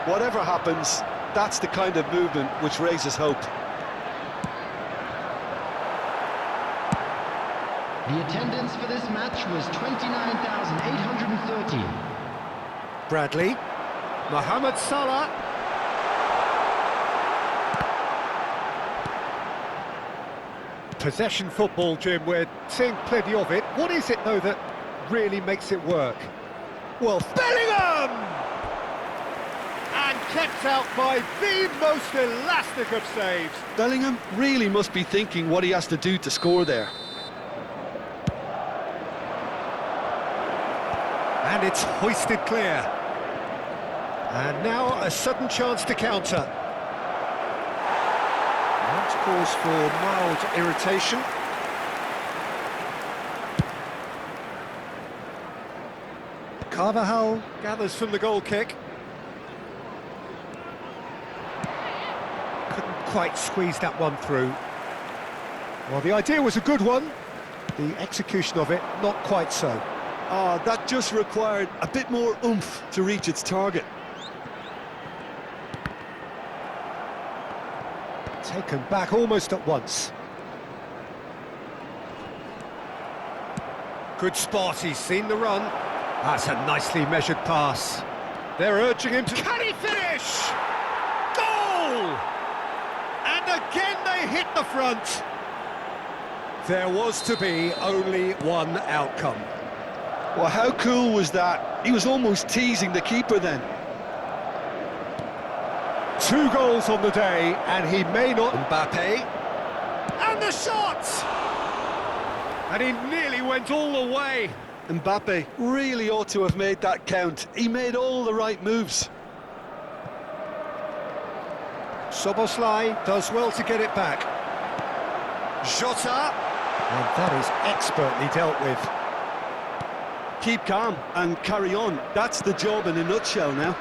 Whatever happens, that's the kind of movement which raises hope. The attendance for this match was 29,830. Bradley, Mohamed Salah. Possession football, Jim, we're seeing plenty of it. What is it, though, that really makes it work? Well, Bellingham! And kept out by the most elastic of saves. Bellingham really must be thinking what he has to do to score there. And it's hoisted clear. And now a sudden chance to counter. That's cause for mild irritation. Carvajal gathers from the goal kick. Couldn't quite squeeze that one through. Well, the idea was a good one. The execution of it, not quite so. That just required a bit more oomph to reach its target. Taken back almost at once. Good spot, he's seen the run. That's a nicely measured pass. They're urging him to... Can he finish? Goal! And again they hit the front. There was to be only one outcome. Well, how cool was that? He was almost teasing the keeper then. 2 goals on the day, and he may not... Mbappe. And the shot! And he nearly went all the way. Mbappe really ought to have made that count. He made all the right moves. Szoboszlai does well to get it back. Jota. And that is expertly dealt with. Keep calm and carry on. That's the job in a nutshell now.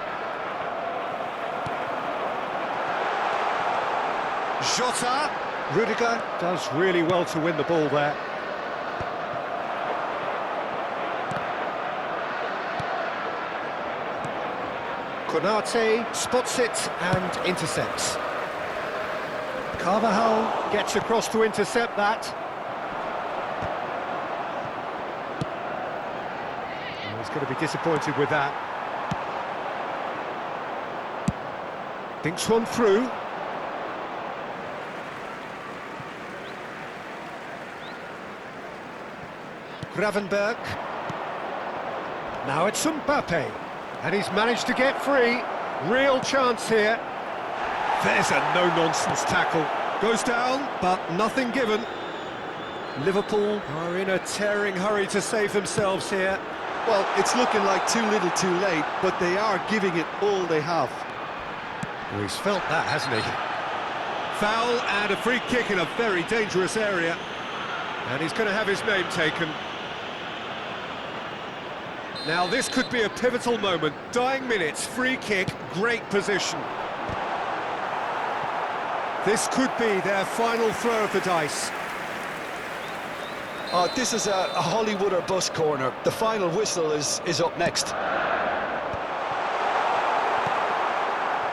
Jota. Rudiger does really well to win the ball there. Konate spots it and intercepts. Carvajal gets across to intercept that. He's going to be disappointed with that. Thinks one through. Gravenberg. Now it's Mbappe. And he's managed to get free. Real chance here. There's a no-nonsense tackle. Goes down, but nothing given. Liverpool are in a tearing hurry to save themselves here. Well, it's looking like too little too late, but they are giving it all they have. Well, he's felt that, hasn't he? Foul and a free kick in a very dangerous area. And he's going to have his name taken. Now this could be a pivotal moment. Dying minutes, free kick, great position. This could be their final throw of the dice. This is a Hollywood or bust corner. The final whistle is up next.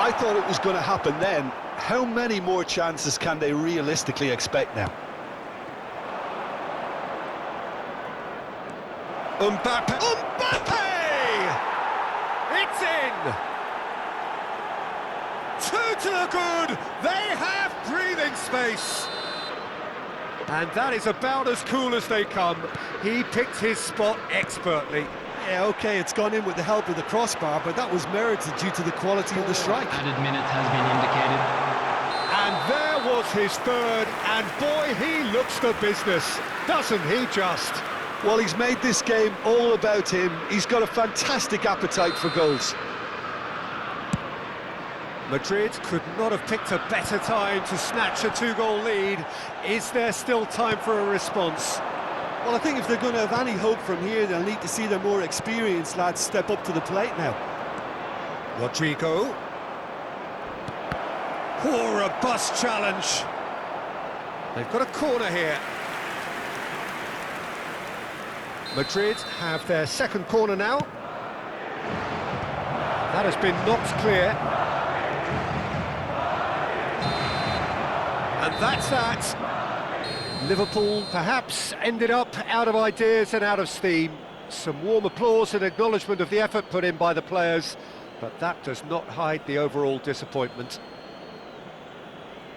I thought it was going to happen then. How many more chances can they realistically expect now? Mbappe! Mbappe! It's in! 2 to the good! They have breathing space! And that is about as cool as they come. He picked his spot expertly. Yeah, OK, it's gone in with the help of the crossbar, but that was merited due to the quality of the strike. Added minutes has been indicated. And there was his third, and boy, he looks the business, doesn't he just? Well, he's made this game all about him. He's got a fantastic appetite for goals. Madrid could not have picked a better time to snatch a 2-goal lead. Is there still time for a response? Well, I think if they're going to have any hope from here, they'll need to see their more experienced lads step up to the plate now. Rodrigo. Poor a bust challenge. They've got a corner here. Madrid have their second corner now. That has been knocked clear. And that's that. Liverpool perhaps ended up out of ideas and out of steam. Some warm applause and acknowledgement of the effort put in by the players, but that does not hide the overall disappointment.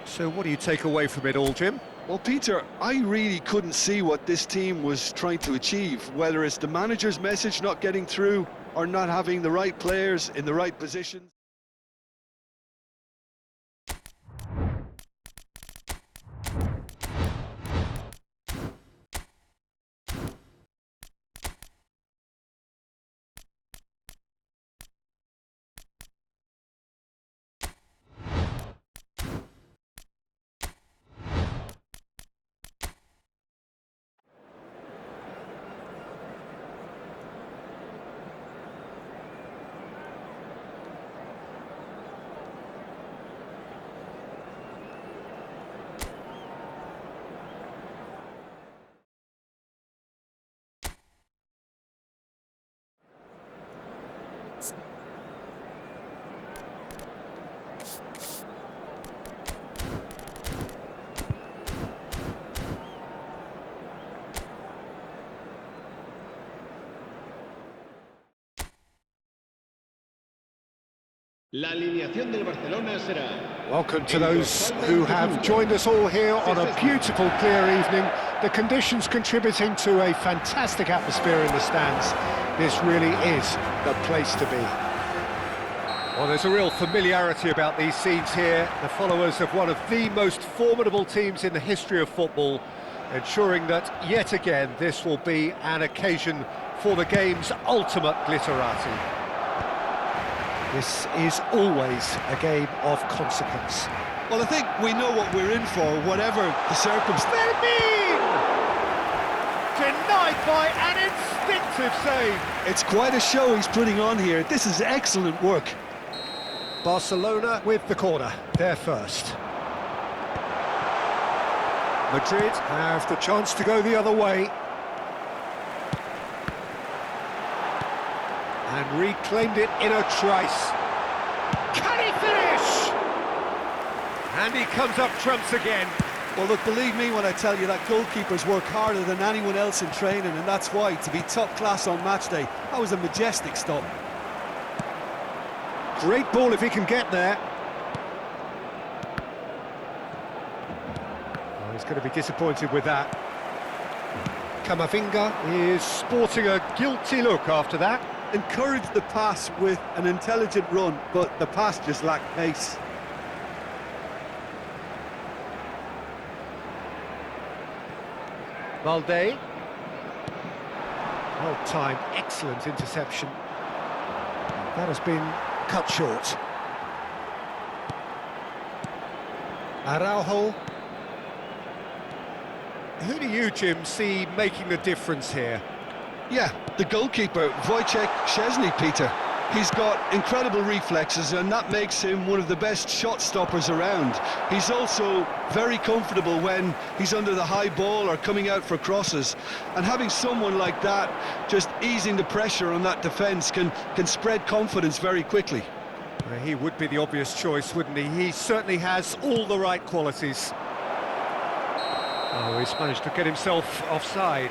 So what do you take away from it all, Jim? Well, Peter, I really couldn't see what this team was trying to achieve, whether it's the manager's message not getting through or not having the right players in the right positions. La alineación del Barcelona será... Welcome to those who have joined us all here on a beautiful, clear evening. The conditions contributing to a fantastic atmosphere in the stands. This really is the place to be. Well, there's a real familiarity about these scenes here. The followers of one of the most formidable teams in the history of football, ensuring that, yet again, this will be an occasion for the game's ultimate glitterati. This is always a game of consequence. Well, I think we know what we're in for, whatever the circumstances. Denied by an instinctive save. It's quite a show he's putting on here. This is excellent work. Barcelona with the corner, they're first. Madrid have the chance to go the other way. And reclaimed it in a trice. Can he finish? And he comes up trumps again. Well, look, believe me when I tell you that goalkeepers work harder than anyone else in training, and that's why, to be top class on match day, that was a majestic stop. Great ball if he can get there. Oh, he's going to be disappointed with that. Camavinga is sporting a guilty look after that. Encouraged the pass with an intelligent run, but the pass just lacked pace. Valde. Well-timed, excellent interception. That has been cut short. Araujo. Who do you, Jim, see making the difference here? Yeah, the goalkeeper, Wojciech Szczesny, Peter. He's got incredible reflexes, and that makes him one of the best shot stoppers around. He's also very comfortable when he's under the high ball or coming out for crosses. And having someone like that just easing the pressure on that defence can spread confidence very quickly. Well, he would be the obvious choice, wouldn't he? He certainly has all the right qualities. Oh, he's managed to get himself offside.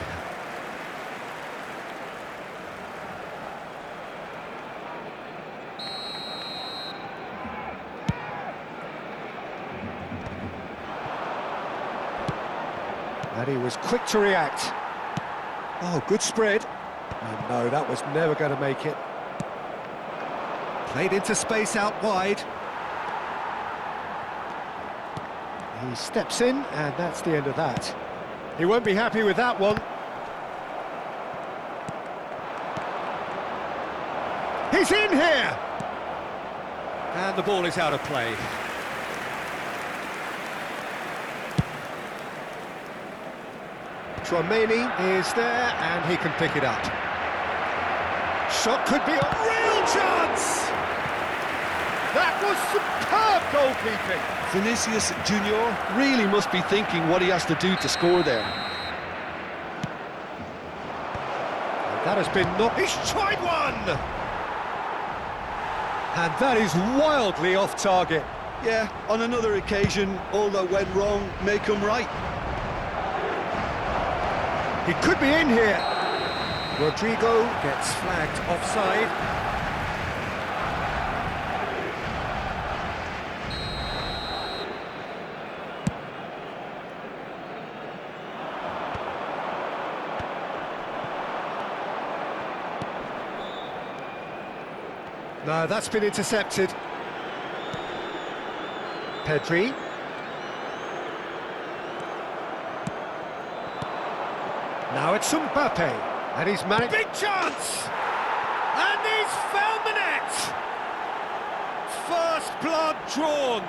And he was quick to react. Oh, good spread. And no, that was never going to make it. Played into space out wide. He steps in, and that's the end of that. He won't be happy with that one. He's in here! And the ball is out of play. Tchouaméni is there, and he can pick it up. Shot could be a real chance! That was superb goalkeeping! Vinicius Junior really must be thinking what he has to do to score there. And that has been knocked. He's tried one! And that is wildly off target. Yeah, on another occasion, all that went wrong may come right. He could be in here. Rodrigo gets flagged offside. No, that's been intercepted. Pedri. Now it's Mbappe, and he's managed... Big chance! And he's found the net! First blood drawn.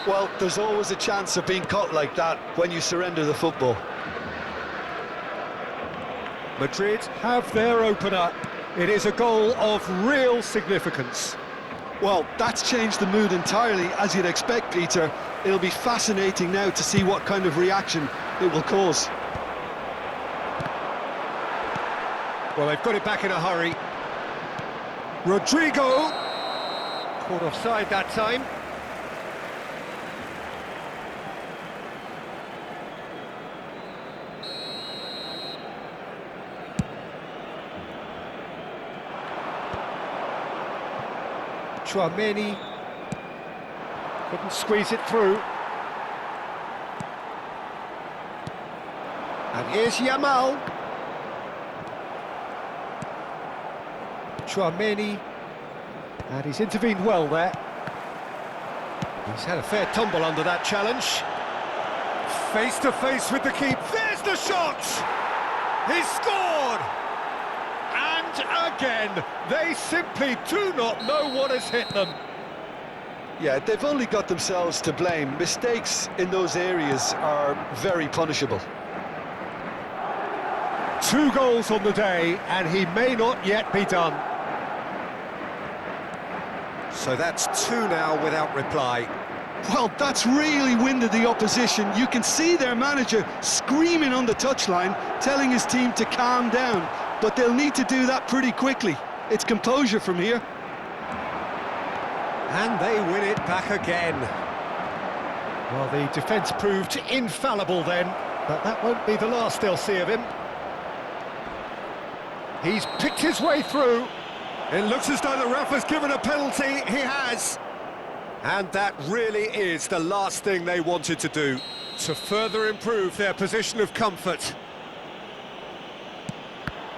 Well, there's always a chance of being caught like that when you surrender the football. Madrid have their opener. It is a goal of real significance. Well, that's changed the mood entirely, as you'd expect, Peter. It'll be fascinating now to see what kind of reaction it will cause. Well, they've got it back in a hurry. Rodrigo! Caught offside that time. Tchouaméni couldn't squeeze it through. And here's Yamal. Tchouaméni, and he's intervened well there. He's had a fair tumble under that challenge. Face to face with the keeper. There's the shot! He's scored! And again, they simply do not know what has hit them. Yeah, they've only got themselves to blame. Mistakes in those areas are very punishable. 2 goals on the day, and he may not yet be done. So that's 2 now without reply. Well, that's really winded the opposition. You can see their manager screaming on the touchline, telling his team to calm down. But they'll need to do that pretty quickly. It's composure from here. And they win it back again. Well, the defence proved infallible then, but that won't be the last they'll see of him. He's picked his way through. It looks as though the ref has given a penalty. He has. And that really is the last thing they wanted to do, to further improve their position of comfort.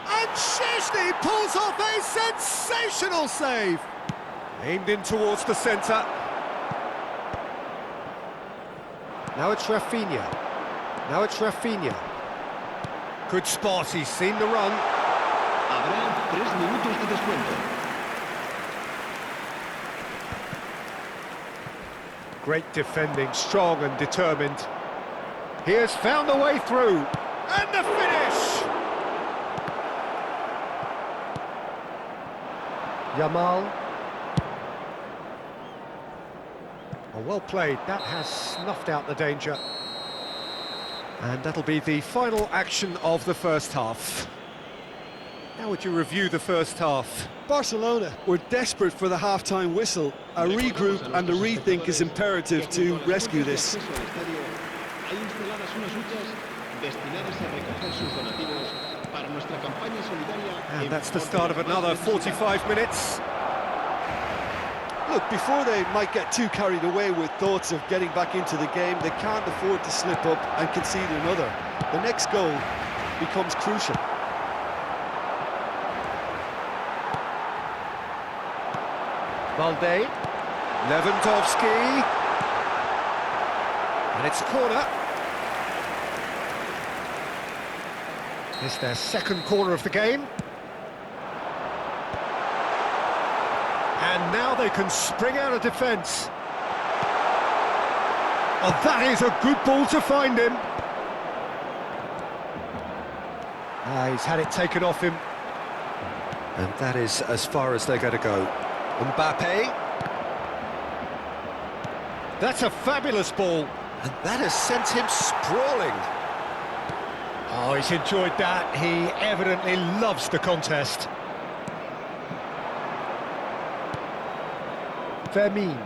And Szczęsny pulls off a sensational save. Aimed in towards the centre. Now it's Rafinha. Now it's Rafinha. Good spot, he's seen the run. Habrá 3 minutos de descuento. Great defending, strong and determined. He has found a way through. And the finish! Yamal. Oh, well played. That has snuffed out the danger. And that'll be the final action of the first half. How would you review the first half? Barcelona were desperate for the half-time whistle. A regroup and a rethink is imperative to rescue this. Hay instaladas unas huchas destinadas a recoger sus donativos para nuestra campaña solidaria. And that's the start of another 45 minutes. Look, before they might get too carried away with thoughts of getting back into the game, they can't afford to slip up and concede another. The next goal becomes crucial. Valde, Lewandowski, and it's a corner. It's their second corner of the game. And now they can spring out of defence. Oh, that is a good ball to find him. He's had it taken off him. And that is as far as they're going to go. Mbappe. That's a fabulous ball. And that has sent him sprawling. Oh, he's enjoyed that. He evidently loves the contest. Fermin.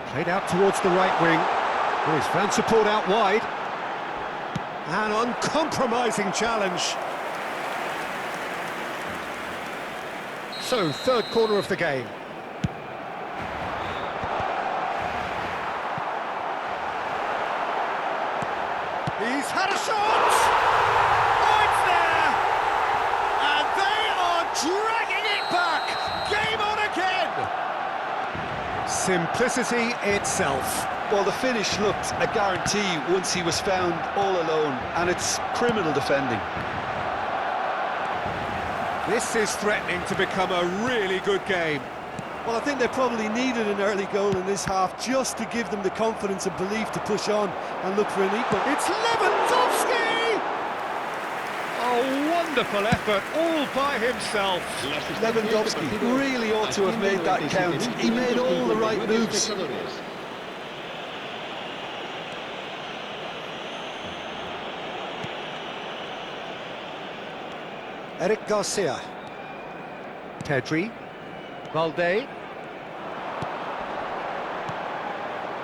Played out towards the right wing. Oh, he's found support out wide. An uncompromising challenge. So, third corner of the game. He's had a shot! Oh, it's there! And they are dragging it back! Game on again! Simplicity itself. Well, the finish looked a guarantee once he was found all alone, and it's criminal defending. This is threatening to become a really good game. Well, I think they probably needed an early goal in this half just to give them the confidence and belief to push on and look for an equal. It's Lewandowski! A wonderful effort all by himself. Lewandowski really ought to have made that count. He made all the right moves. Eric Garcia. Pedri. Valde.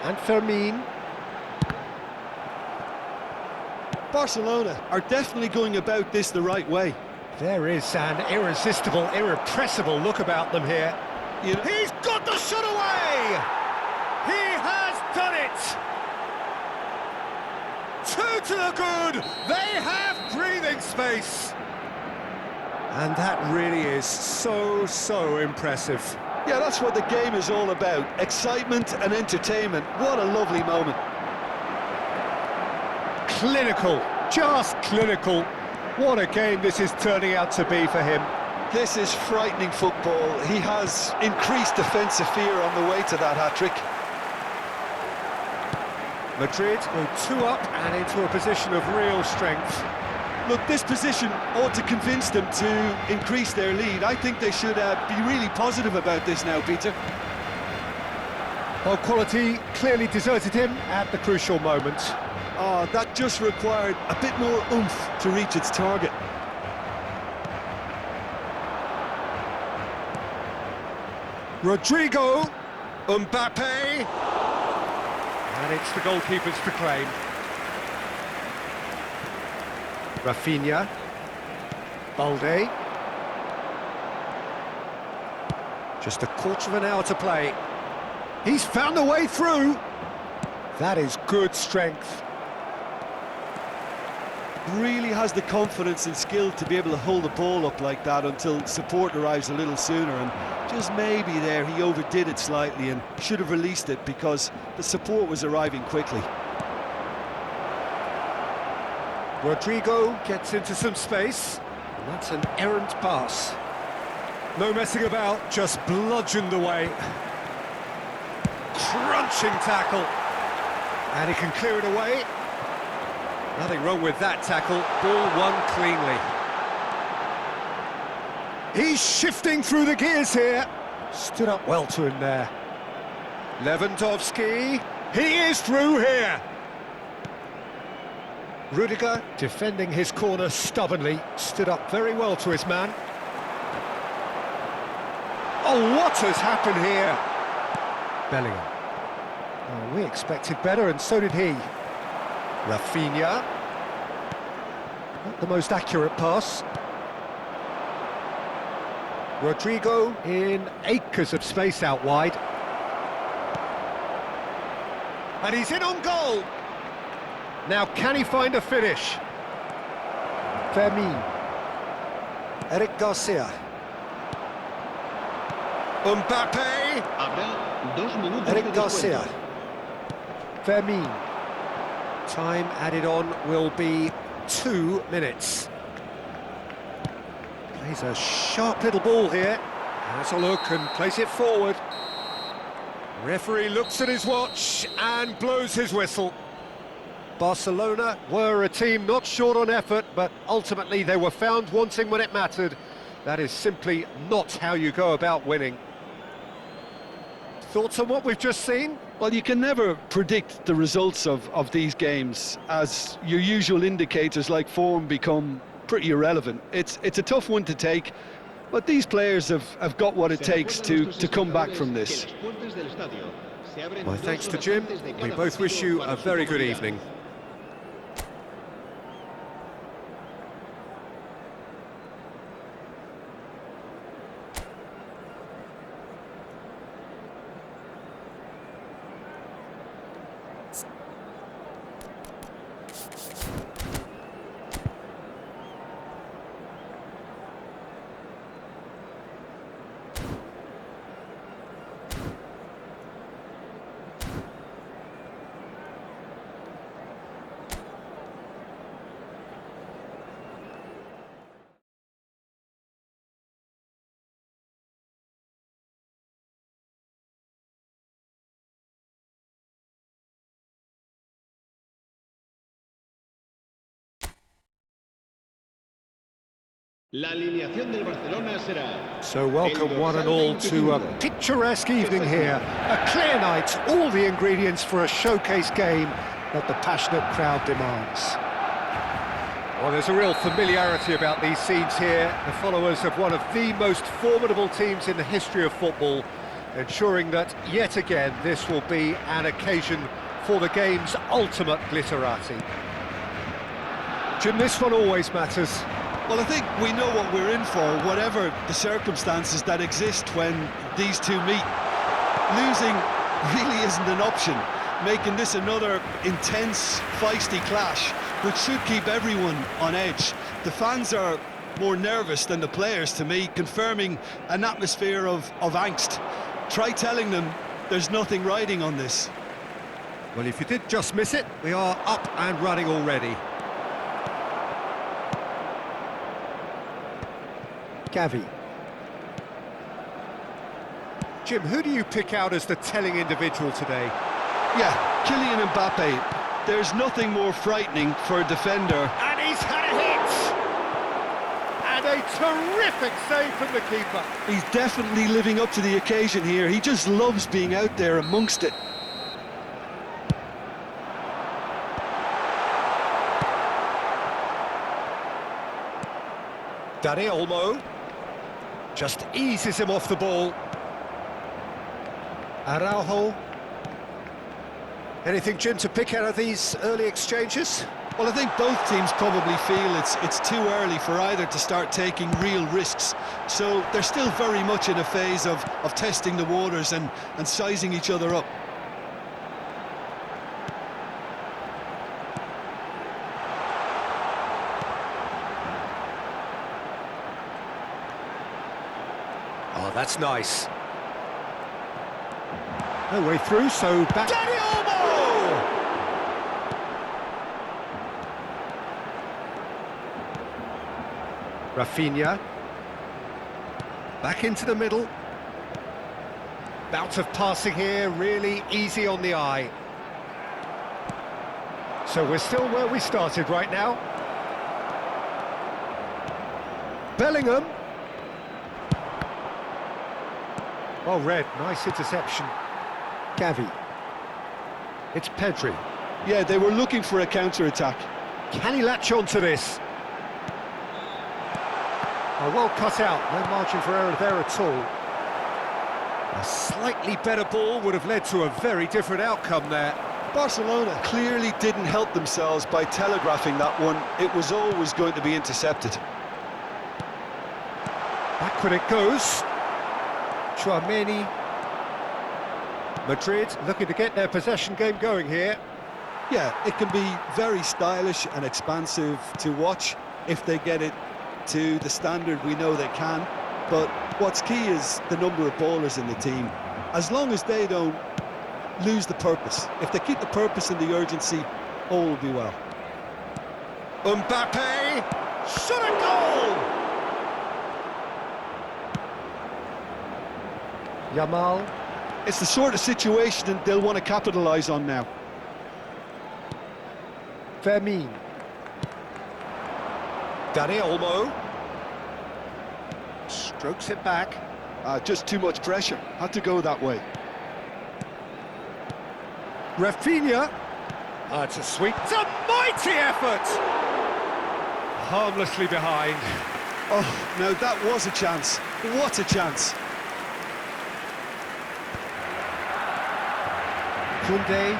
And Fermin. Barcelona are definitely going about this the right way. There is an irresistible, irrepressible look about them here. You know, He's got the shot away! He has done it! Two to the good! They have breathing space! And that really is so impressive. yeah, that's what the game is all about. Excitement and entertainment. What a lovely moment. Clinical, just clinical. What a game this is turning out to be for him. This is frightening football. He has increased defensive fear on the way to that hat-trick. Madrid go 2 up and into a position of real strength. Look, this position ought to convince them to increase their lead. I think they should be really positive about this now, Peter. Well, quality clearly deserted him at the crucial moment. Oh, that just required a bit more oomph to reach its target. Rodrigo, Mbappe, and it's the goalkeepers to claim. Rafinha, Balde. Just a quarter of an hour to play. He's found a way through. That is good strength. Really has the confidence and skill to be able to hold the ball up like that until support arrives a little sooner, and just maybe there he overdid it slightly and should have released it because the support was arriving quickly. Rodrigo gets into some space, and that's an errant pass. No messing about, just bludgeoned away. Crunching tackle, and he can clear it away. Nothing wrong with that tackle, ball won cleanly. He's shifting through the gears here. Stood up well to him there. Lewandowski, he is through here. Rudiger, defending his corner stubbornly, stood up very well to his man. Oh, what has happened here? Bellingham. Oh, we expected better, and so did he. Rafinha. Not the most accurate pass. Rodrigo in acres of space out wide. And he's in on goal. Now, can he find a finish? Fermin. Eric Garcia. Mbappe. Habrá 2 minutos Eric de Garcia. descuento. Fermin. Time added on will be 2 minutes. Plays a sharp little ball here. Has a look and plays it forward. Referee looks at his watch and blows his whistle. Barcelona were a team not short on effort, but ultimately they were found wanting when it mattered. That is simply not how you go about winning. Thoughts on what we've just seen? Well, you can never predict the results of these games, as your usual indicators like form become pretty irrelevant. It's a tough one to take, But these players have got what it takes to come back from this. My thanks to Jim. We both wish you a very good evening. La alineación del Barcelona será... So welcome one and all to a picturesque evening here. A clear night, all the ingredients for a showcase game that the passionate crowd demands. Well, there's a real familiarity about these scenes here. The followers of one of the most formidable teams in the history of football, ensuring that, yet again, this will be an occasion for the game's ultimate glitterati. Jim, this one always matters. Well, I think we know what we're in for, whatever the circumstances that exist when these two meet. Losing really isn't an option, making this another intense, feisty clash, which should keep everyone on edge. The fans are more nervous than the players, to me, confirming an atmosphere of angst. Try telling them there's nothing riding on this. Well, if you did just miss it, we are up and running already. Gavi. Jim, who do you pick out as the telling individual today? Yeah, Kylian Mbappe. There's nothing more frightening for a defender. And he's had a hit! And a terrific save from the keeper. He's definitely living up to the occasion here. He just loves being out there amongst it. Dani Olmo just eases him off the ball. Araujo. Anything, Jim, to pick out of these early exchanges? Well, I think both teams probably feel it's too early for either to start taking real risks. So they're still very much in a phase of testing the waters and sizing each other up. Oh, that's nice. No way through, so back... Dani Olmo! Rafinha. Back into the middle. Bout of passing here, really easy on the eye. So we're still where we started right now. Bellingham. Well read, nice interception. Gavi. It's Pedri. Yeah, they were looking for a counter-attack. Can he latch on to this? Oh, well cut out, no margin for error there at all. A slightly better ball would have led to a very different outcome there. Barcelona clearly didn't help themselves by telegraphing that one. It was always going to be intercepted. Backward it goes. Tchouaméni. Madrid looking to get their possession game going here. Yeah, it can be very stylish and expansive to watch if they get it to the standard we know they can. But what's key is the number of ballers in the team. As long as they don't lose the purpose, if they keep the purpose and the urgency, all will be well. Mbappe! Shot a goal! Yamal. It's the sort of situation that they'll want to capitalise on now. Fermin. Dani Olmo. Strokes it back. Just too much pressure. Had to go that way. Rafinha. It's a sweet... It's a mighty effort! Harmlessly behind. Oh, now that was a chance. What a chance. Koundé.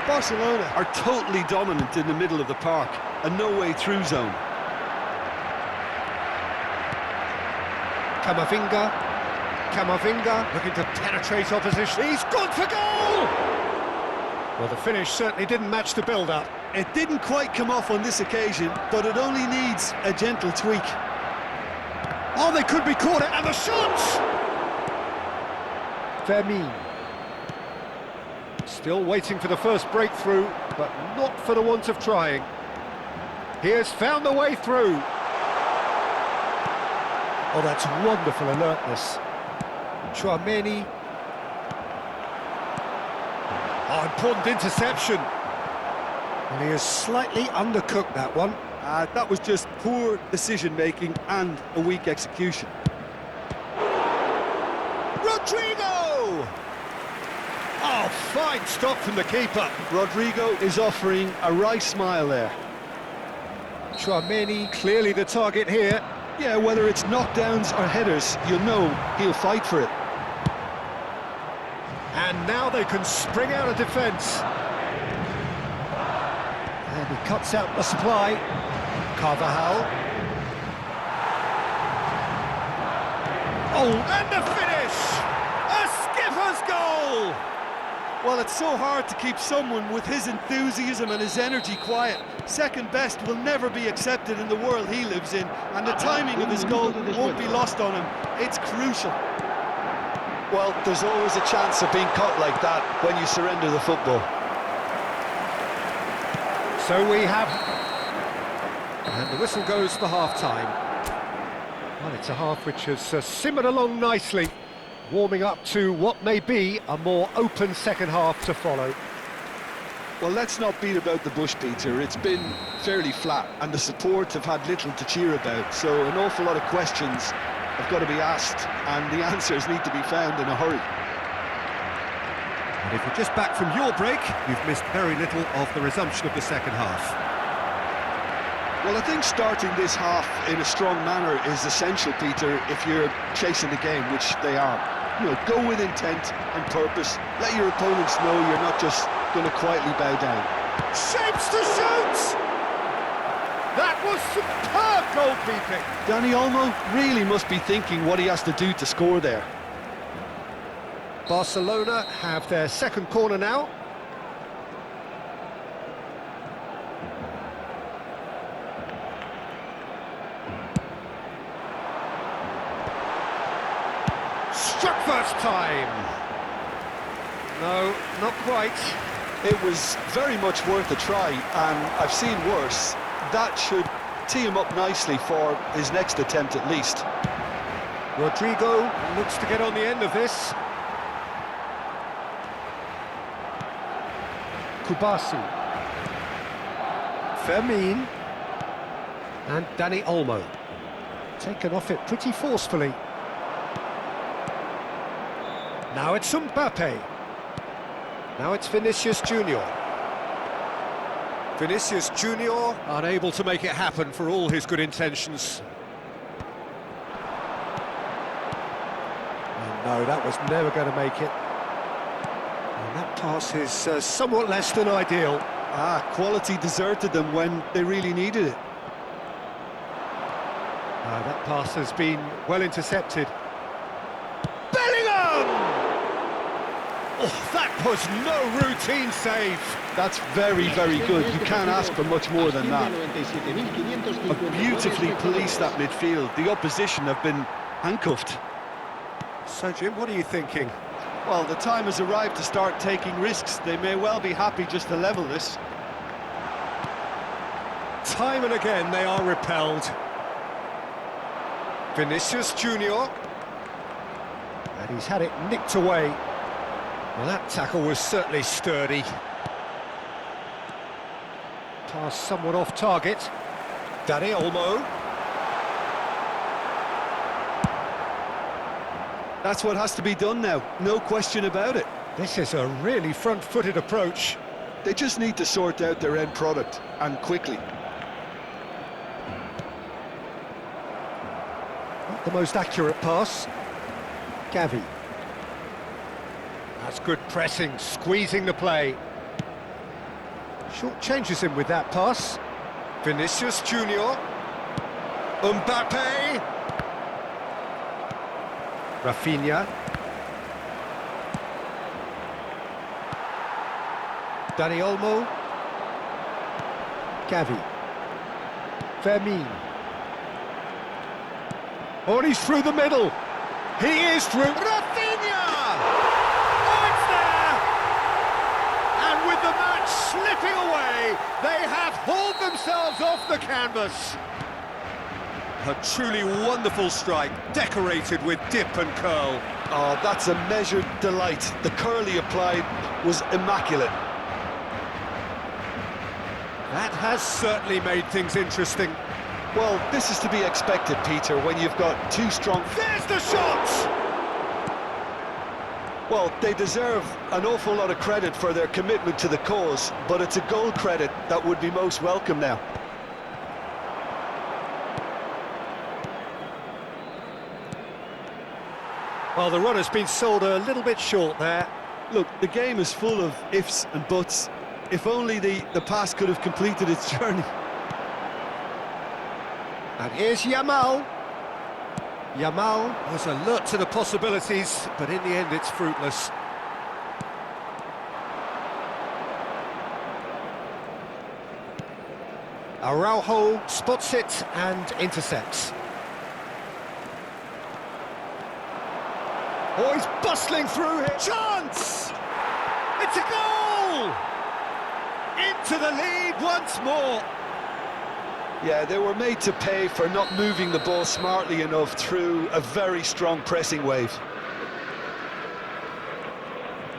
Barcelona are totally dominant in the middle of the park, a no-way through zone. Camavinga looking to penetrate opposition. He's gone for goal! Well, the finish certainly didn't match the build-up. It didn't quite come off on this occasion, but it only needs a gentle tweak. Oh, they could be caught, and the shots! Fermin. Still waiting for the first breakthrough, but not for the want of trying. He has found the way through. Oh, that's wonderful alertness. Chouameni. Oh, important interception. And he has slightly undercooked that one. That was just poor decision-making and a weak execution. Rodrigo! Oh, fine stop from the keeper. Rodrigo is offering a wry smile there. Chouameni clearly the target here. Yeah, whether it's knockdowns or headers, you'll know he'll fight for it. And now they can spring out of defence. And he cuts out the supply. Carvajal. Oh, and the finish! A skipper's goal! Well, it's so hard to keep someone with his enthusiasm and his energy quiet. Second best will never be accepted in the world he lives in, and the timing of his goal won't be lost on him. It's crucial. Well, there's always a chance of being caught like that when you surrender the football. So we have... And the whistle goes for half-time. Well, it's a half which has simmered along nicely, warming up to what may be a more open second half to follow. Well, let's not beat about the bush, Peter. It's been fairly flat, and the support have had little to cheer about, so an awful lot of questions have got to be asked, and the answers need to be found in a hurry. And if you're just back from your break, you've missed very little of the resumption of the second half. Well, I think starting this half in a strong manner is essential, Peter, if you're chasing the game, which they are. You know, go with intent and purpose. Let your opponents know you're not just going to quietly bow down. Shapes to shoot! That was superb goalkeeping! Dani Olmo really must be thinking what he has to do to score there. Barcelona have their second corner now. Struck first time. No, not quite. It was very much worth a try, and I've seen worse. That should tee him up nicely for his next attempt at least. Rodrigo looks to get on the end of this. Kubasi. Fermin. And Dani Olmo. Taken off it pretty forcefully. Now it's Mbappe. Now it's Vinicius Junior. Vinicius Junior unable to make it happen for all his good intentions. And no, that was never going to make it. And that pass is somewhat less than ideal. Quality deserted them when they really needed it. That pass has been well intercepted. Bellingham! Oh, that was no routine save. That's very, very good. You can't ask for much more than that. Have beautifully policed that midfield. The opposition have been handcuffed. So, Jim, what are you thinking? Well, the time has arrived to start taking risks. They may well be happy just to level this. Time and again they are repelled. Vinicius Junior. And he's had it nicked away. Well, that tackle was certainly sturdy. Pass somewhat off target. Dani Olmo. That's what has to be done now, no question about it. This is a really front-footed approach. They just need to sort out their end product, and quickly. Not the most accurate pass. Gavi. That's good pressing, squeezing the play. Short changes him with that pass. Vinicius Junior. Mbappe. Rafinha. Dani Olmo. Gavi. Fermin. Oh, and he's through the middle. He is through. Rafinha! Oh, it's there! And with the match slipping away, they have hauled themselves off the canvas. A truly wonderful strike, decorated with dip and curl. Oh, that's a measured delight. The curl he applied was immaculate. That has certainly made things interesting. Well, this is to be expected, Peter, when you've got two strong... There's the shot! Well, they deserve an awful lot of credit for their commitment to the cause, but it's a goal credit that would be most welcome now. Well, the run has been sold a little bit short there. Look, the game is full of ifs and buts. If only the pass could have completed its journey. And here's Yamal. Yamal was alert to the possibilities, but in the end it's fruitless. Araujo spots it and intercepts. Oh, he's bustling through here. Chance! It's a goal! Into the lead once more. Yeah, they were made to pay for not moving the ball smartly enough through a very strong pressing wave.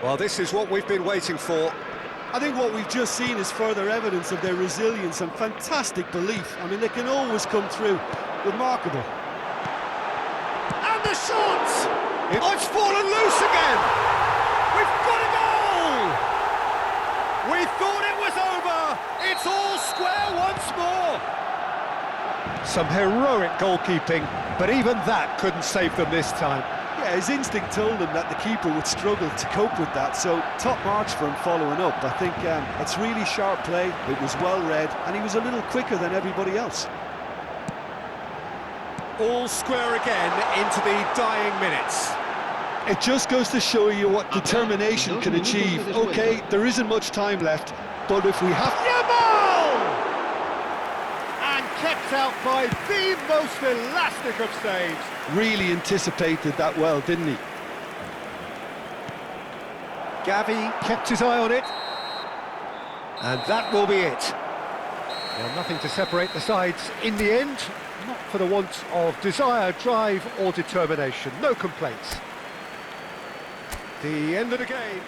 Well, this is what we've been waiting for. I think what we've just seen is further evidence of their resilience and fantastic belief. I mean, they can always come through. Remarkable. And the shot! Oh, it's fallen loose again! We've got a goal! We thought it was over! It's all square once more! Some heroic goalkeeping, but even that couldn't save them this time. Yeah, his instinct told him that the keeper would struggle to cope with that, so top marks for him following up. I think it's really sharp play, it was well read, and he was a little quicker than everybody else. All square again into the dying minutes. It just goes to show you what determination can achieve. Okay, there isn't much time left, but if we have... Yamal! And kept out by the most elastic of saves. Really anticipated that well, didn't he? Gavi kept his eye on it. And that will be it. Well, nothing to separate the sides in the end. Not for the want of desire, drive or determination. No complaints. The end of the game.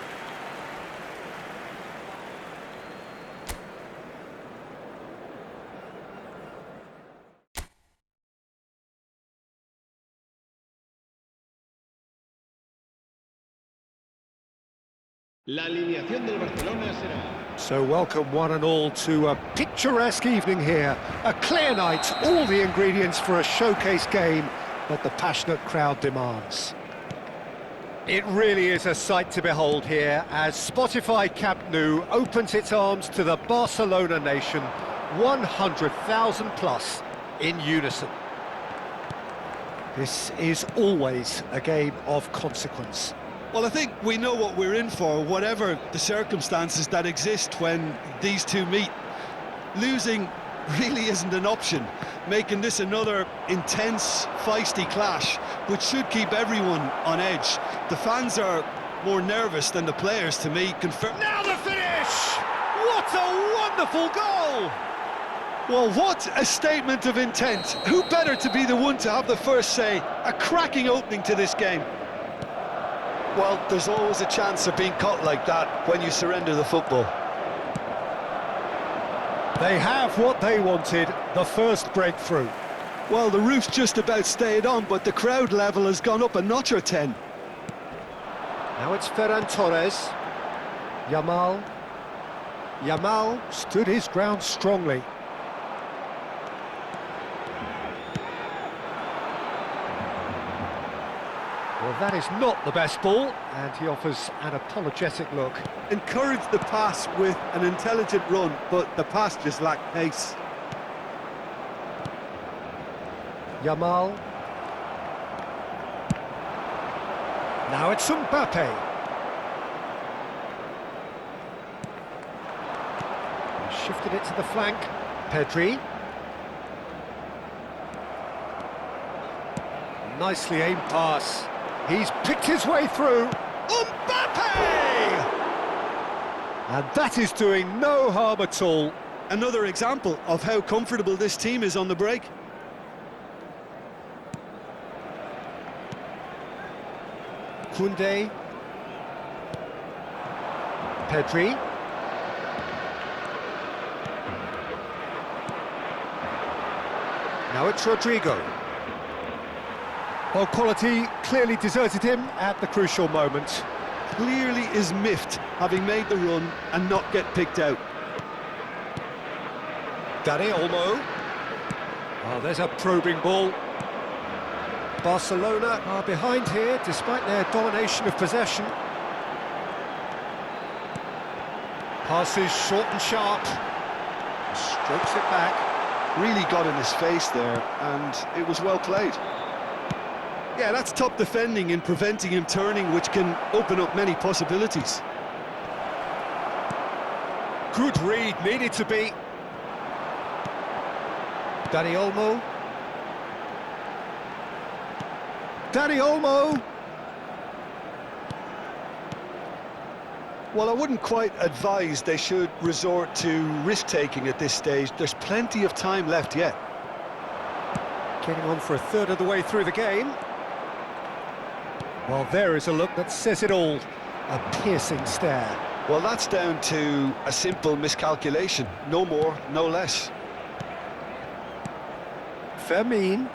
La alineación del Barcelona será... So welcome one and all to a picturesque evening here. A clear night, all the ingredients for a showcase game that the passionate crowd demands. It really is a sight to behold here as Spotify Camp Nou opens its arms to the Barcelona nation, 100,000 plus in unison. This is always a game of consequence. Well, I think we know what we're in for, whatever the circumstances that exist when these two meet. Losing really isn't an option, making this another intense, feisty clash, which should keep everyone on edge. The fans are more nervous than the players, to me. Now the finish! What a wonderful goal! Well, what a statement of intent. Who better to be the one to have the first say? A cracking opening to this game. Well, there's always a chance of being caught like that when you surrender the football. They have what they wanted, the first breakthrough. Well, the roof's just about stayed on, but the crowd level has gone up a notch or 10. Now it's Ferran Torres. Yamal. Yamal stood his ground strongly. Well, that is not the best ball, and he offers an apologetic look. Encouraged the pass with an intelligent run, but the pass just lacked pace. Yamal. Now it's Mbappe. He shifted it to the flank. Pedri. Nicely aimed pass. He's picked his way through. Mbappe! And that is doing no harm at all. Another example of how comfortable this team is on the break. Koundé. Pedri. Now it's Rodrigo. Well, quality clearly deserted him at the crucial moment. Clearly is miffed, having made the run and not get picked out. Dani Olmo. Oh, there's a probing ball. Barcelona are behind here, despite their domination of possession. Passes short and sharp. Strokes it back. Really got in his face there, and it was well played. Yeah, that's top defending and preventing him turning, which can open up many possibilities. Good read, needed to be. Dani Olmo. Dani Olmo. Well, I wouldn't quite advise they should resort to risk-taking at this stage. There's plenty of time left yet. Getting on for a third of the way through the game. Well, there is a look that says it all. A piercing stare. Well, that's down to a simple miscalculation. No more, no less. Fermin.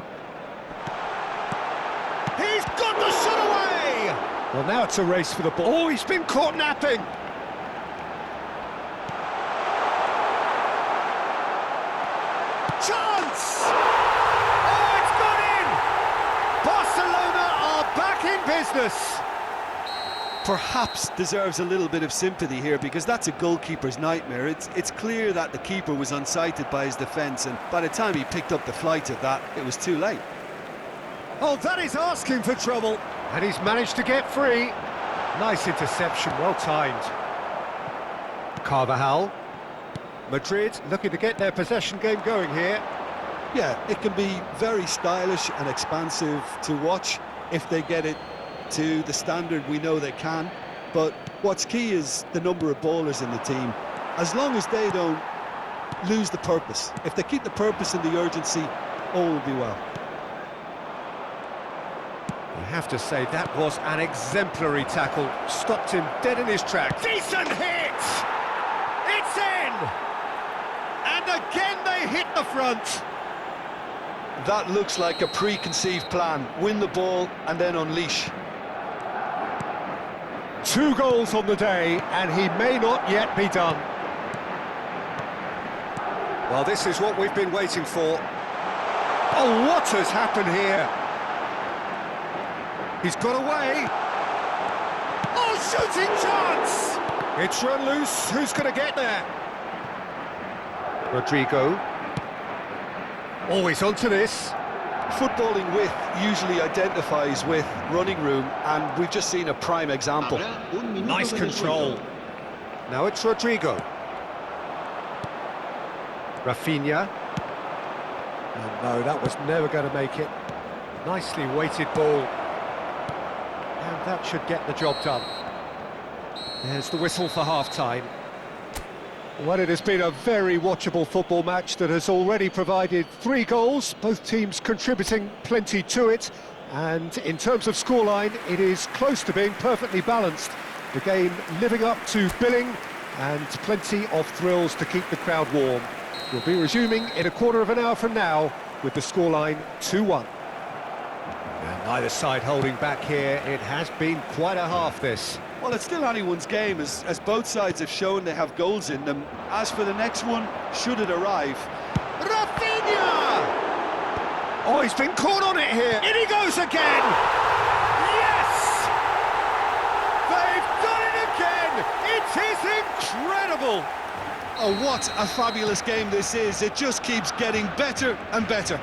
He's got the shot away! Well, now it's a race for the ball. Oh, he's been caught napping! Chance! Oh, it's gone in! Barcelona are back in business! Perhaps deserves a little bit of sympathy here, because that's a goalkeeper's nightmare. It's clear that the keeper was unsighted by his defence, and by the time he picked up the flight of that, it was too late. Oh, that is asking for trouble. And he's managed to get free. Nice interception, well timed. Carvajal. Madrid looking to get their possession game going here. Yeah, it can be very stylish and expansive to watch if they get it to the standard we know they can. But what's key is the number of ballers in the team. As long as they don't lose the purpose, if they keep the purpose and the urgency, all will be well. You have to say that was an exemplary tackle. Stopped him dead in his tracks. Decent hit! It's in! And again they hit the front. That looks like a preconceived plan. Win the ball and then unleash. 2 goals on the day, and he may not yet be done. Well, this is what we've been waiting for. Oh, what has happened here? He's got away. Oh, shooting chance! It's run loose. Who's going to get there? Rodrigo. Always onto this. Footballing width usually identifies with running room, and we've just seen a prime example. Nice control. Now it's Rodrigo. Rafinha. Oh, no, that was never going to make it. Nicely weighted ball. And that should get the job done. There's the whistle for half-time. Well, it has been a very watchable football match that has already provided 3 goals, both teams contributing plenty to it. And in terms of scoreline, it is close to being perfectly balanced. The game living up to billing, and plenty of thrills to keep the crowd warm. We'll be resuming in a quarter of an hour from now with the scoreline 2-1. And neither side holding back here. It has been quite a half, this. Well, it's still anyone's game, as both sides have shown they have goals in them. As for the next one, should it arrive... Rafinha! Oh, he's been caught on it here. In he goes again! Yes! They've done it again! It is incredible! Oh, what a fabulous game this is. It just keeps getting better and better.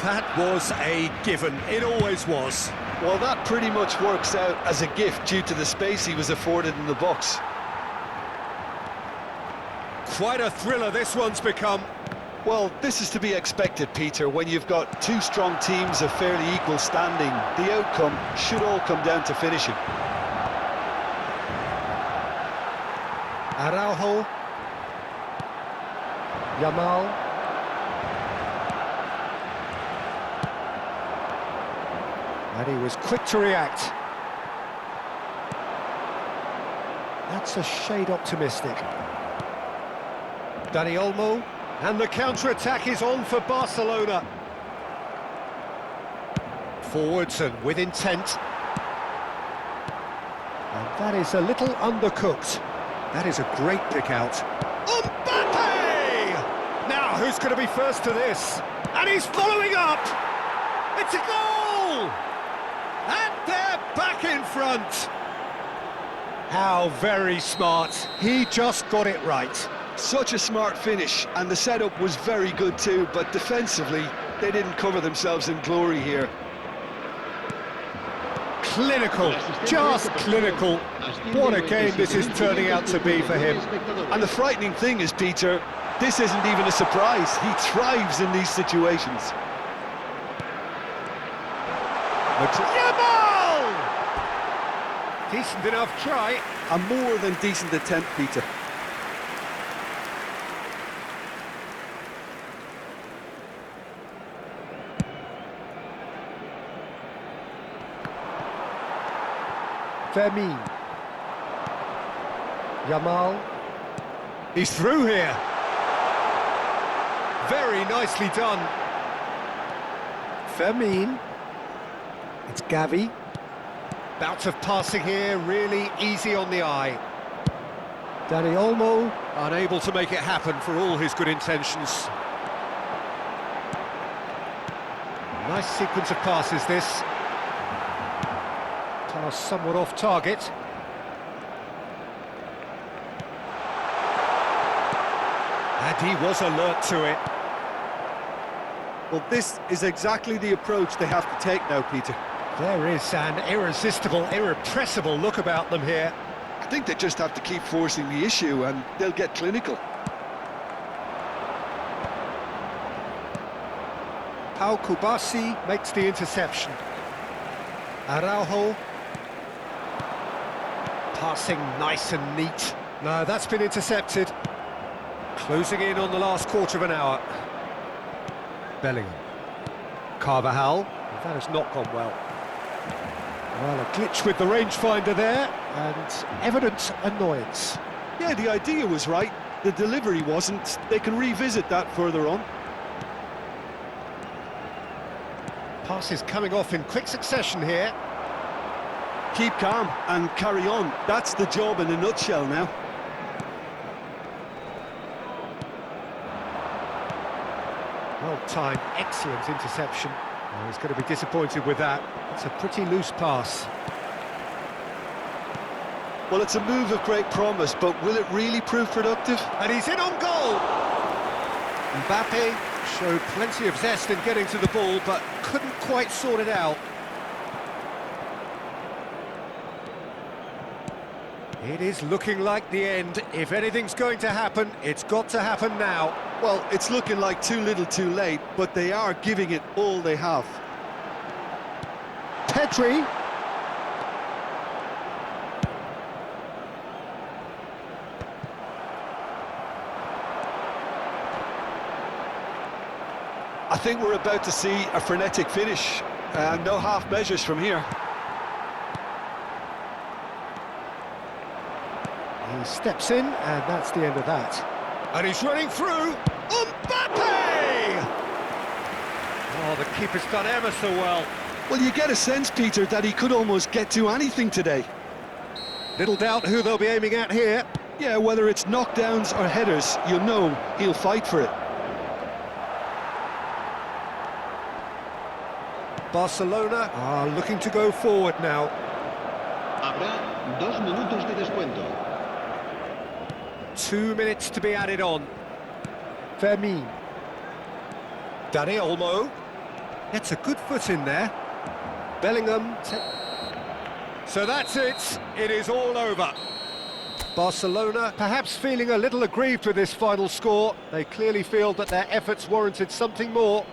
That was a given. It always was. Well, that pretty much works out as a gift due to the space he was afforded in the box. Quite a thriller this one's become. Well, this is to be expected, Peter, when you've got two strong teams of fairly equal standing. The outcome should all come down to finishing. Araujo. Yamal. And he was quick to react. That's a shade optimistic. Dani Olmo, and the counter-attack is on for Barcelona. Forwards and with intent. And that is a little undercooked. That is a great pick out. Mbappe! Now, who's going to be first to this? And he's following up! It's a goal! And they're back in front! How very smart. He just got it right. Such a smart finish, and the setup was very good too, but defensively, they didn't cover themselves in glory here. Clinical, just clinical. What a game this is turning out to be for him. And the frightening thing is, Peter, this isn't even a surprise. He thrives in these situations. Yamal! Decent enough try. A more than decent attempt, Peter. Fermin. Yamal. He's through here. Very nicely done. Fermin. It's Gavi. Bout of passing here, really easy on the eye. Dani Olmo, unable to make it happen for all his good intentions. Nice sequence of passes, this. Pass somewhat off target. And he was alert to it. Well, this is exactly the approach they have to take now, Peter. There is an irresistible, irrepressible look about them here. I think they just have to keep forcing the issue and they'll get clinical. Pau Kubasi makes the interception. Araujo. Passing nice and neat. No, that's been intercepted. Closing in on the last quarter of an hour. Bellingham. Carvajal. That has not gone well. Well, a glitch with the rangefinder there, and evident annoyance. Yeah, the idea was right, the delivery wasn't. They can revisit that further on. Passes coming off in quick succession here. Keep calm and carry on. That's the job in a nutshell now. Well-timed, excellent interception. Oh, he's going to be disappointed with that. It's a pretty loose pass. Well, it's a move of great promise, but will it really prove productive? And he's in on goal! Mbappe showed plenty of zest in getting to the ball, but couldn't quite sort it out. It is looking like the end. If anything's going to happen, it's got to happen now. Well, it's looking like too little too late, but they are giving it all they have. Pedri. I think we're about to see a frenetic finish. No half measures from here. He steps in, and that's the end of that. And he's running through. Mbappe! Oh, the keeper's done ever so well. Well, you get a sense, Peter, that he could almost get to anything today. Little doubt who they'll be aiming at here. Yeah, whether it's knockdowns or headers, you'll know he'll fight for it. Barcelona are looking to go forward now. Habrá 2 minutos de descuento. 2 minutes to be added on. Fermin. Dani Olmo. Gets a good foot in there. Bellingham. So that's it. It is all over. Barcelona perhaps feeling a little aggrieved with this final score. They clearly feel that their efforts warranted something more.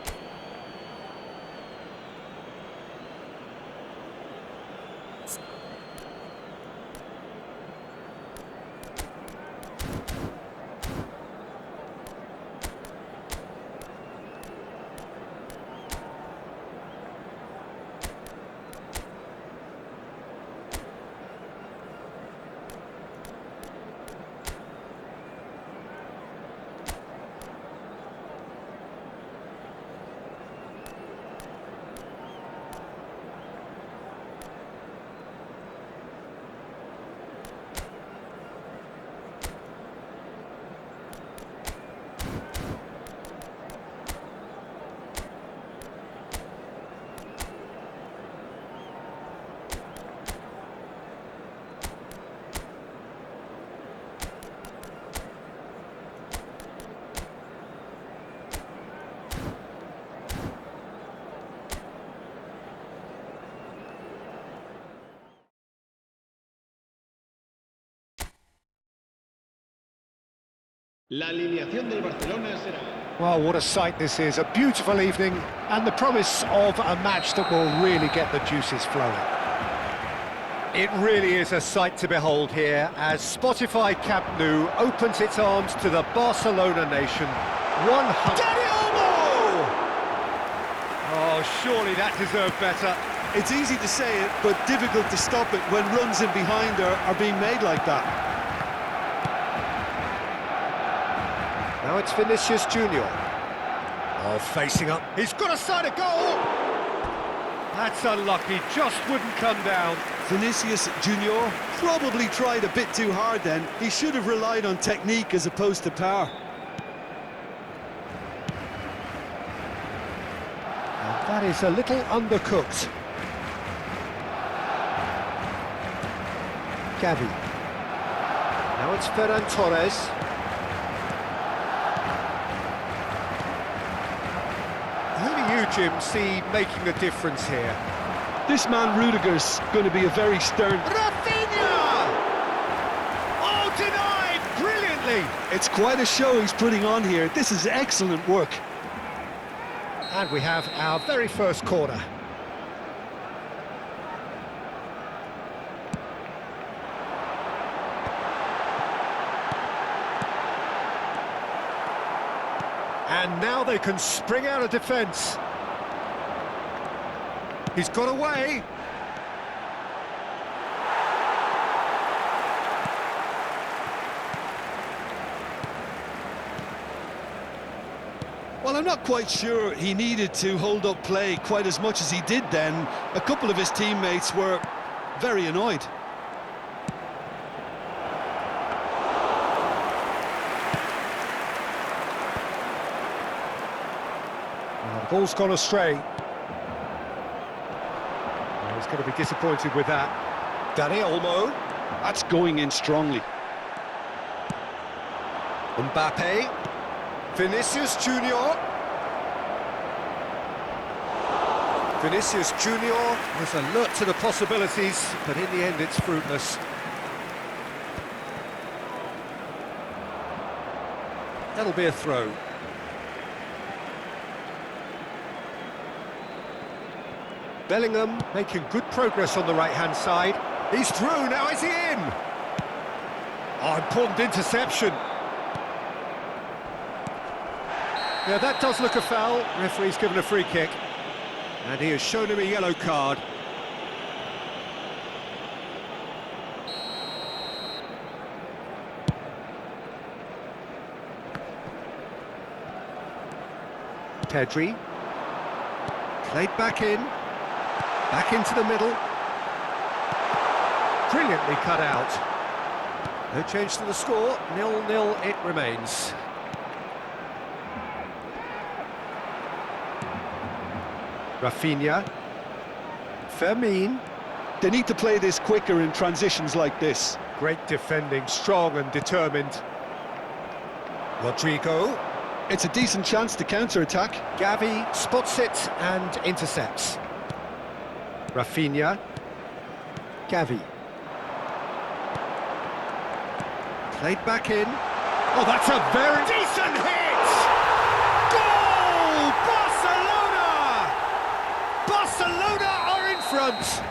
La alineación del Barcelona será... Well, what a sight this is. A beautiful evening and the promise of a match that will really get the juices flowing. It really is a sight to behold here as Spotify Camp Nou opens its arms to the Barcelona nation. 100... Dani Olmo! Oh, surely that deserved better. It's easy to say it, but difficult to stop it when runs in behind are being made like that. Now it's Vinicius Junior. Oh, facing up. He's got a side of goal! That's unlucky, just wouldn't come down. Vinicius Junior probably tried a bit too hard then. He should have relied on technique as opposed to power. And that is a little undercooked. Gavi. Now it's Ferran Torres. Who do you, Jim, see making the difference here? This man Rudiger's going to be a very stern... Rafinha! Oh, denied! Brilliantly! It's quite a show he's putting on here. This is excellent work. And we have our very first corner. And now they can spring out of defence. He's got away. Well, I'm not quite sure he needed to hold up play quite as much as he did then. A couple of his teammates were very annoyed. The ball's gone astray. He's going to be disappointed with that. Dani Olmo. That's going in strongly. Mbappe. Vinicius Junior. Vinicius Junior was alert to the possibilities, but in the end it's fruitless. That'll be a throw. Bellingham making good progress on the right-hand side. He's through, now is he in? Oh, important interception. Yeah, that does look a foul. Referee's given a free kick. And he has shown him a yellow card. Pedri. Played back in. Back into the middle. Brilliantly cut out. No change to the score, 0-0 it remains. Rafinha. Fermin. They need to play this quicker in transitions like this. Great defending, strong and determined. Rodrigo. It's a decent chance to counter-attack. Gavi spots it and intercepts. Rafinha. Gavi. Played back in. Oh, that's a very decent hit! Goal! Barcelona! Barcelona are in front!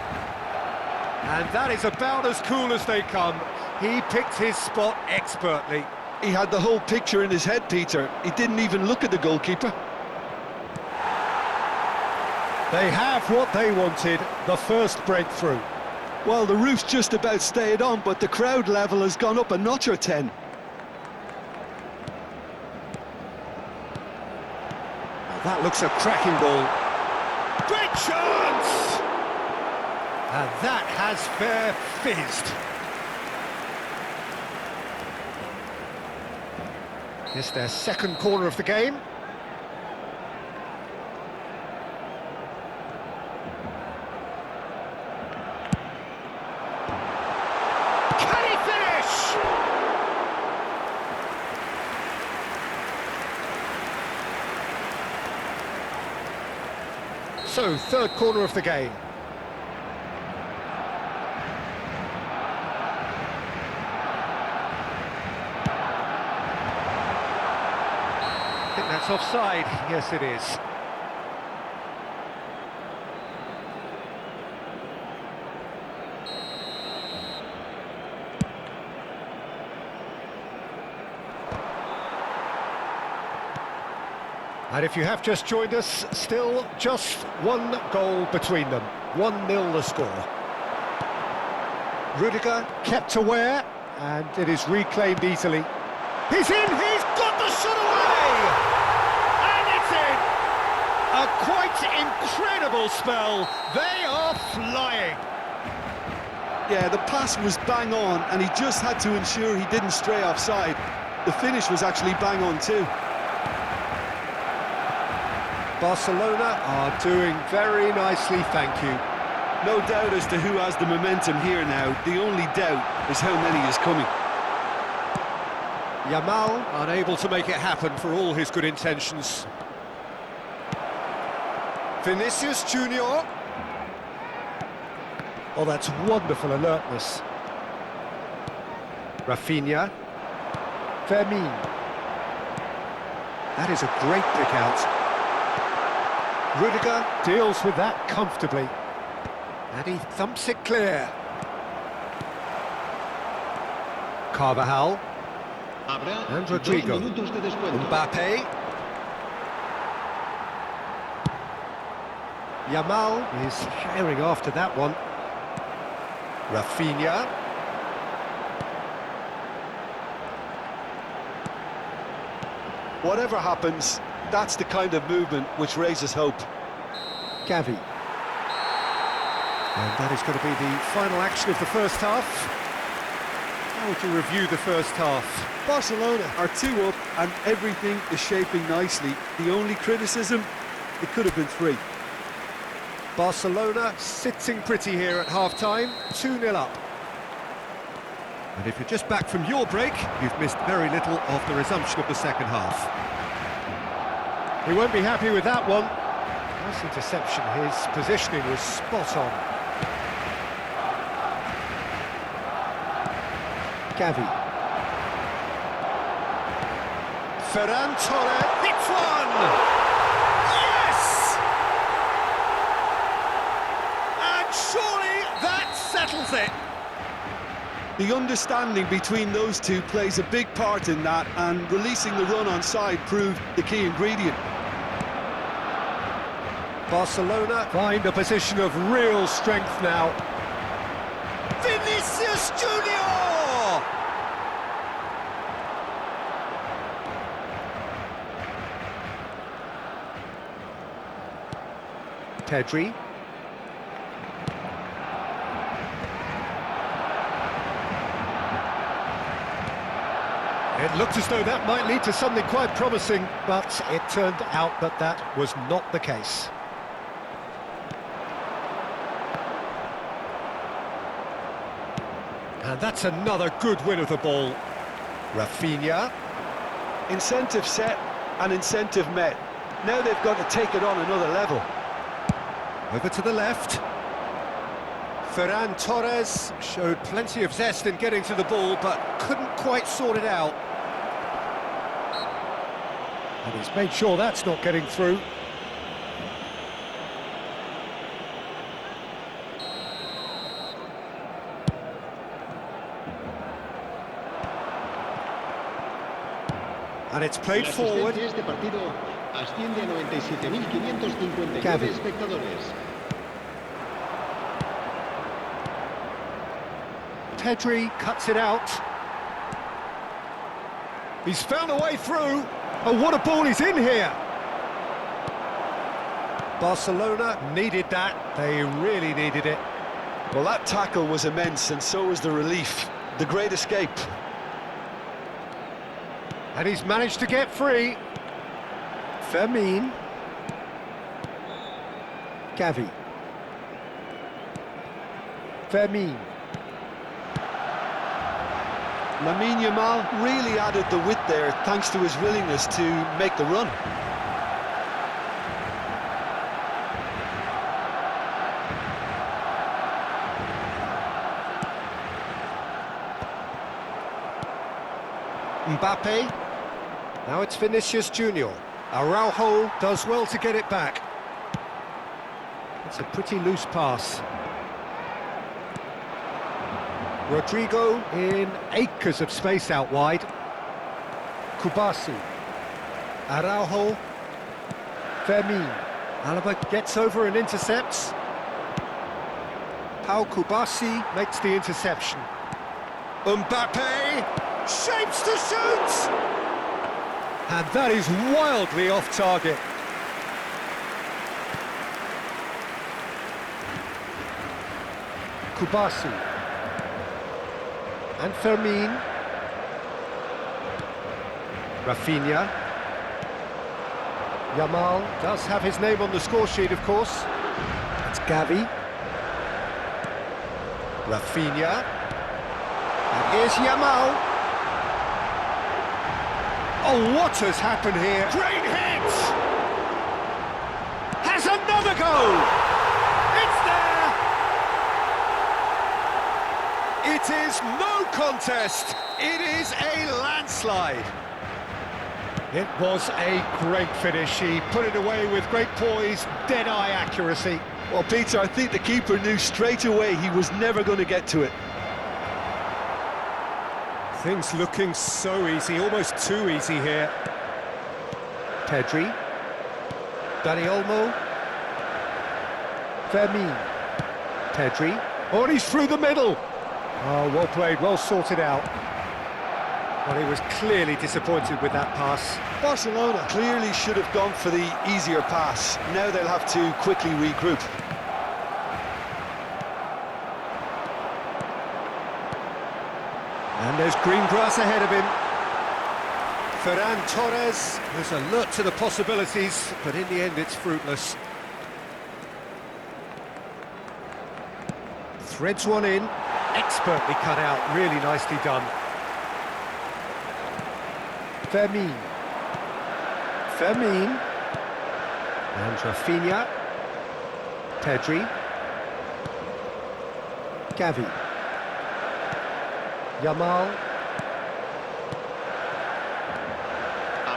And that is about as cool as they come. He picked his spot expertly. He had the whole picture in his head, Peter. He didn't even look at the goalkeeper. They have what they wanted, the first breakthrough. Well, the roof's just about stayed on, but the crowd level has gone up a notch or 10. Oh, that looks a cracking ball. Great chance! And that has fair fizzed. It's their second corner of the game. Can he finish? So, third corner of the game. I think that's offside. Yes, it is. And if you have just joined us, still just one goal between them. 1-0 the score. Rudiger kept aware, and it is reclaimed easily. He's in, he's got the shot away! And it's in! A quite incredible spell. They are flying. Yeah, the pass was bang on, and he just had to ensure he didn't stray offside. The finish was actually bang on too. Barcelona are doing very nicely, thank you. No doubt as to who has the momentum here now. The only doubt is how many is coming. Yamal unable to make it happen for all his good intentions. Vinicius Junior. Oh, that's wonderful alertness. Rafinha. Fermin. That is a great pick out. Rudiger deals with that comfortably. And he thumps it clear. Carvajal. And Rodrigo. Mbappe. Yamal is sharing after that one. Rafinha. Whatever happens, that's the kind of movement which raises hope. Gavi. And that is going to be the final action of the first half. How would you review the first half? Barcelona are 2 up and everything is shaping nicely. The only criticism, it could have been 3. Barcelona sitting pretty here at half-time, 2-0 up. And if you're just back from your break, you've missed very little of the resumption of the second half. He won't be happy with that one. Nice interception, his positioning was spot on. Gavi. Ferran Torres hits one! Yes! And surely that settles it. The understanding between those two plays a big part in that, and releasing the run on side proved the key ingredient. Barcelona find a position of real strength now. Vinicius Junior! Pedri. It looked as though that might lead to something quite promising, but it turned out that that was not the case. And that's another good win of the ball. Rafinha. Incentive set and incentive met. Now they've got to take it on another level. Over to the left. Ferran Torres showed plenty of zest in getting to the ball, but couldn't quite sort it out. And he's made sure that's not getting through. And it's played La forward. asistencia a este partido asciende a 97.559 Gavi. espectadores. Pedri cuts it out. He's found a way through. Oh, what a ball he's in here! Barcelona needed that. They really needed it. Well, that tackle was immense, and so was the relief. The great escape. And he's managed to get free. Fermin. Gavi. Fermin. Lamine Yamal really added the width there thanks to his willingness to make the run. Mbappe. Now it's Vinicius Junior. Araujo does well to get it back. It's a pretty loose pass. Rodrigo in acres of space out wide. Kubasi. Araujo. Fermin. Alaba gets over and intercepts. Pau Kubasi makes the interception. Mbappe shapes to shoot! And that is wildly off target. Kubasi. And Fermin. Rafinha. Yamal does have his name on the score sheet, of course. It's Gavi. Rafinha. And here's Yamal. Oh, what has happened here? Great hit! Has another goal! It's there! It is no contest. It is a landslide. It was a great finish. He put it away with great poise, dead-eye accuracy. Well, Peter, I think the keeper knew straight away he was never going to get to it. Things looking so easy, almost too easy here. Pedri. Dani Olmo. Fermin. Pedri. Oh, and he's through the middle. Oh, well played, well sorted out. Well, he was clearly disappointed with that pass. Barcelona clearly should have gone for the easier pass. Now they'll have to quickly regroup. And there's green grass ahead of him. Ferran Torres is alert to the possibilities, but in the end it's fruitless. Threads one in, expertly cut out, really nicely done. Fermin. Fermin. And Rafinha. Pedri. Gavi. Yamal.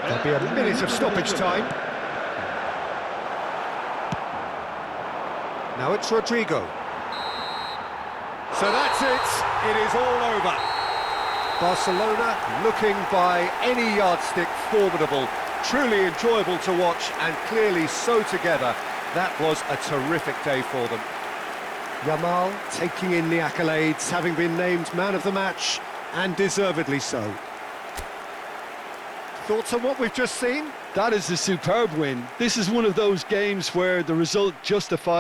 There'll be a minute of stoppage time. Now it's Rodrigo. So that's it. It is all over. Barcelona looking by any yardstick formidable. Truly enjoyable to watch and clearly so together. That was a terrific day for them. Yamal taking in the accolades, having been named man of the match, and deservedly so. Thoughts on what we've just seen? That is a superb win. This is one of those games where the result justifies